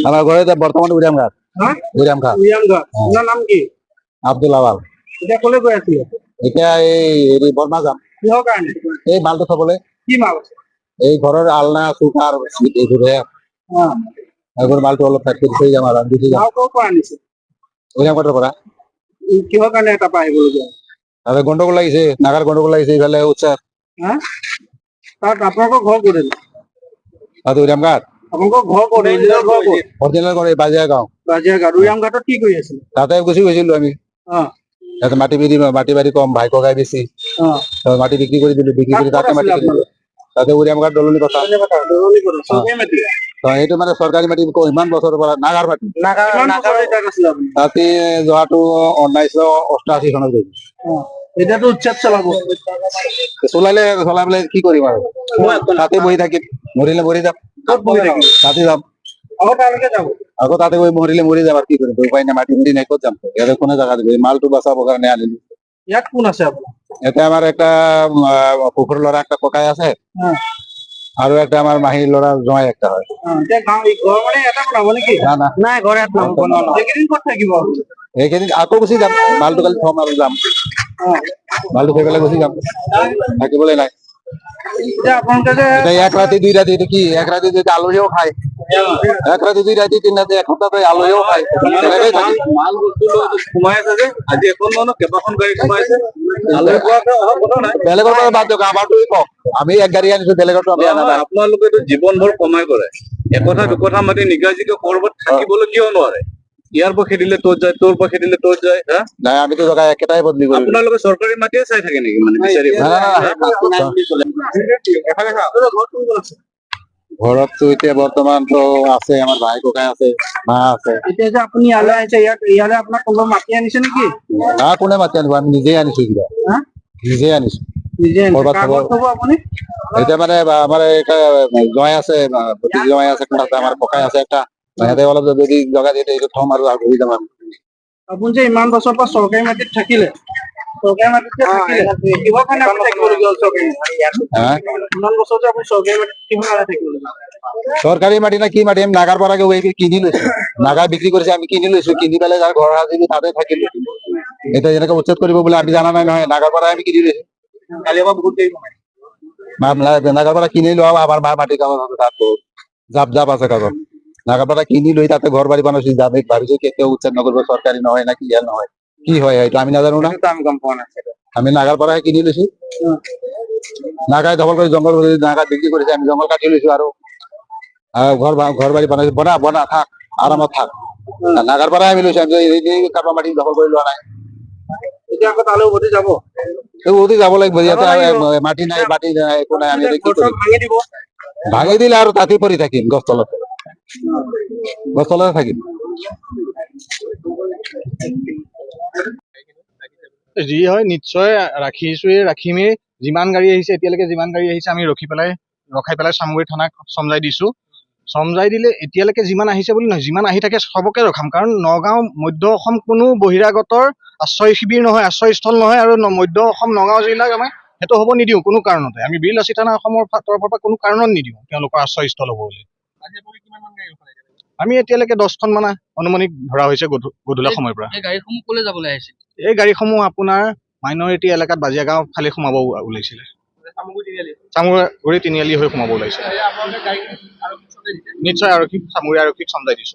আমার ঘরে বর্তমানে উড়িয়ামঘাট। উড়িয়ামঘাট। আপনার নাম কি? আব্দুল আওয়াল। এটা কলে গৈ আছিলে? এতিয়া এই বর্মা যাম। কিহৰ কাৰণে? এই মালটো থবলৈ। কি মাল? এই ঘৰৰ আলনা চৌকা আৰু এইবোৰে। এইবোৰ মালটো অলপ ফেক কৰি থৈ যাম আৰু দি থৈ যাম। ক'ৰ পৰা আনিছে? উড়িয়ামঘাটৰ পৰা। কিহৰ কাৰণে এটা পৰা আহিবলগীয়া? তাতে গণ্ডগোল লাগিছে, নাগাৰ গণ্ডগোল লাগিছে, ইফালে উৎসাহ। তাত আপোনালোকৰ ঘৰ ক'ত? তাতে উড়িয়ামঘাট। আপোনালোকৰ ঘৰ ক'ত? অৰিজিনেল ঘৰ এই বাজিয়া গাঁও। বাজিয়া গাঁও। উড়িয়ামঘাটত কি কৰি আছিলে? তাতে গুচি গৈছিলো আমি। তাতে মাটি বাৰী কম, ভাই ককাই বেছি। মাটি বিক্ৰী কৰি দিলো, বিক্ৰী কৰি তাতে মাটি কিনিলো। তাতে উড়িয়ামঘাট দলনি কথা। সেইটো মানে চৰকাৰী মাটি ইমান বছৰৰ পৰা নাগাৰ মাটি। তাতে যোৱাটো 1988 চনত গৈছিল। এতিয়াতো উচ্ছেদ চলাব। চলাবলে কি কৰিম আৰু তাতে বহি থাকিম, মৰিলে মৰি যাম। তাতে যাম আকৌ তাতে গৈ মৰিলে মৰি যাম আৰু কি কৰিম, উপায় নাই, মাটি মুটি নাই, ক'ত যাম? ইয়াতে কোনে জাগা দিব? মালটো বচাবৰ কাৰণে আনিলো। ইয়াত কোন আছে আপোনাৰ? ইয়াতে আমাৰ একটা কুকুৰ ল'ৰা একটা ককাই আছে আৰু একটা আমাৰ মাহীৰ ল'ৰা জোঁৱাই একটা হয়। এইকেইদিন আকৌ গুচি যাম, মালটো কালি থম আৰু যাম। মালটো থৈ পেলাই গুচি যাম, থাকিবলৈ নাই। এক ৰাতি দুই ৰাতি কি এক ৰাতি যদি আলহীও খায়, এক ৰাতি দুই ৰাতি তিন ৰাতি এসপ্তাহ আলহীও খায়, মাল বস্তু সোমাই আছে যে আজি এখন মানুহ কেইবাখন গাড়ী সোমাইছে। বেলেগৰ পৰা বাদ দিয়ক, আমাৰটো কওক, আমি এক গাড়ী আনিছো, বেলেগৰটো আমি আনা নাই। আপোনালোকেতো জীৱনভৰ কমাই কৰে, একথা দুকথা মাতি নিগাজিকে কৰবাত থাকিবলৈ কিয় নোৱাৰে? ইয়াৰ পৰা খেদিলে তোৰ যায়, তোৰ পৰা খেদিলে তোৰ যায়। নাই, আমিতো জগা একেটাই বদলি কৰিম। আপোনালোকে চৰকাৰী মাটিয়ে চাই থাকে নেকি? মানে ঘৰততো এতিয়া বৰ্তমানতো আছে, আমাৰ ভাই ককাই আছে, মা আছে। এতিয়া যে আপুনি ইয়ালৈ আহিছে, ইয়ালে আপোনাক কোনোবা মাতি আনিছে নেকি? না, কোনে মাতি আনিব? আমি নিজেই আনিছো, নিজেই আনিছো। এতিয়া মানে আমাৰ জোঁৱাই আছে, ভতিজা জোঁৱাই আছে, আমাৰ ককাই আছে একটা, সিহঁতে অলপ যদি জগা দিয়ে এইটো থম আৰু ঘূৰি যাম আৰু। আপুনি যে ইমান বছৰৰ পৰা চৰকাৰী মাটিত থাকিলে, চৰকাৰী মাটিত কিহৰ কাৰণে আপুনি থাকিবলগীয়া হ'ল? ইমান বছৰ যে আপুনি চৰকাৰী মাটিত কিহৰ কাৰণে থাকিবলগীয়া? চৰকাৰী মাটি না কি মাটি? আমি নাগাৰ পৰা কিনি লৈছো, নাগাৰ বিক্ৰী কৰিছে, আমি কিনি লৈছো, কিনি পেলাই যাৰ ঘৰ সাজিলো তাতে থাকিলো। এতিয়া যেনেকে উচ্ছেদ কৰিব বোলে আমি জানা নাই নহয়, নাগাৰ পৰা আমি কিনি লৈছো। নাগাৰ পৰা কিনি লোৱা আমাৰ মাটি কাগজ আছে, তাত জাপ জাপ আছে কাগজ। নাগাৰ পৰা কিনি লৈ তাতে ঘৰ বাৰী বনাইছো, যাবে ভাবিছো কেতিয়াও উচ্ছেদ নকৰিব, চৰকাৰী নহয় না কি নহয়, কি হয় সেইটো আমি নাজানো না। আমি নাগাৰ পৰাই কিনি লৈছো, নাগাই দখল কৰি জংঘল নাগা বিক্ৰী কৰিছে, আমি জংঘল কাটি লৈছো আৰু ঘৰ বাৰী বনাইছো। বনা থাক, আৰামত থাক। নাগাৰ পৰাই আমি লৈছো, কাৰোবাৰ মাটি দখল কৰি লোৱা নাই। এতিয়া আকৌ তালৈ উভতি যাব? উভতি যাব লাগিব, ইয়াতে মাটি নাই, মাটি নাই, একো নাই, আমি কি কৰিম? ভাঙি দিলে আৰু তাতে পৰি থাকিম, গছ তলত, গছ তলতে থাকিম। যি হয় নিশ্চয় ৰাখিমেই। যিমান গাড়ী আহিছে এতিয়ালৈকে, যিমান গাড়ী আহিছে আমি ৰখাই পেলাই চামগুৰি থানাক চমজাই দিছো। চমজাই দিলে এতিয়ালৈকে যিমান আহিছে বুলি নহয়, যিমান আহি থাকে সবকে ৰখাম। কাৰণ নগাঁও মধ্য অসম কোনো বহিৰাগতৰ আশ্ৰয় শিবিৰ নহয়, আশ্ৰয়স্থল নহয়। আৰু মধ্য অসম নগাঁও জিলাক আমি সেইটো হ'ব নিদিওঁ কোনো কাৰণতে। আমি বিৰলাচি থানা অসমৰ তৰফৰ পৰা কোনো কাৰণত নিদিওঁ তেওঁলোকৰ আশ্ৰয়স্থল হ'ব বুলি। আমি এতিয়ালৈকে 10খন মান অনুমানিক ধৰা হৈছে গধূলা সময়ৰ পৰা। এই গাড়ীসমূহ কলৈ যাবলৈ আহিছিল? এই গাড়ীসমূহ আপোনাৰ মাইনৰিটি এলেকাত বাজিয়া গাঁও ফালে সোমাব ওলাইছিলে, চামগুৰি তিনিআলি হৈ সোমাব ওলাইছিল। নিশ্চয় চামগুৰি আৰক্ষীক চমজাই দিছো।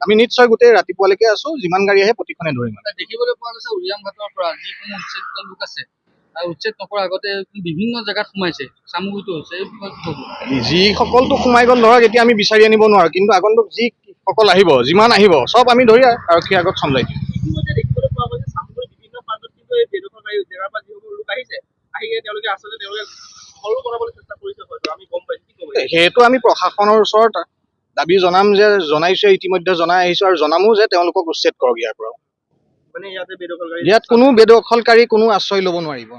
আমি নিশ্চয় গোটেই ৰাতিপুৱালৈকে আছো, যিমান গাড়ী আহে প্ৰতিখনে ধৰিম। দেখিবলৈ পোৱা গৈছে উৰিয়ামঘাটৰ পৰা যিসমূহ উচ্ছেদিত লোক আছে, উচ্ছেদ নকৰাৰ আগতে বিভিন্ন জেগাত সোমাইছে, চামগুৰিতো হৈছে। যিসকলতো সোমাই গ'ল ধৰক, এতিয়া আমি বিচাৰি আনিব নোৱাৰো, কিন্তু আগন্তুক যিসকল আহিব, যিমান আহিব চব আমি ধৰি আৰক্ষীৰ আগত চমজাই দিম। সেইটো আমি প্ৰশাসনৰ ওচৰত দাবী জনাইছো, ইতিমধ্যে জনাই আহিছো আৰু জনামো যে তেওঁলোকক উচ্ছেদ কৰক ইয়াৰ পৰা। ইয়াত কোনো বেদখলকাৰী কোনো আশ্ৰয় ল'ব নোৱাৰিব।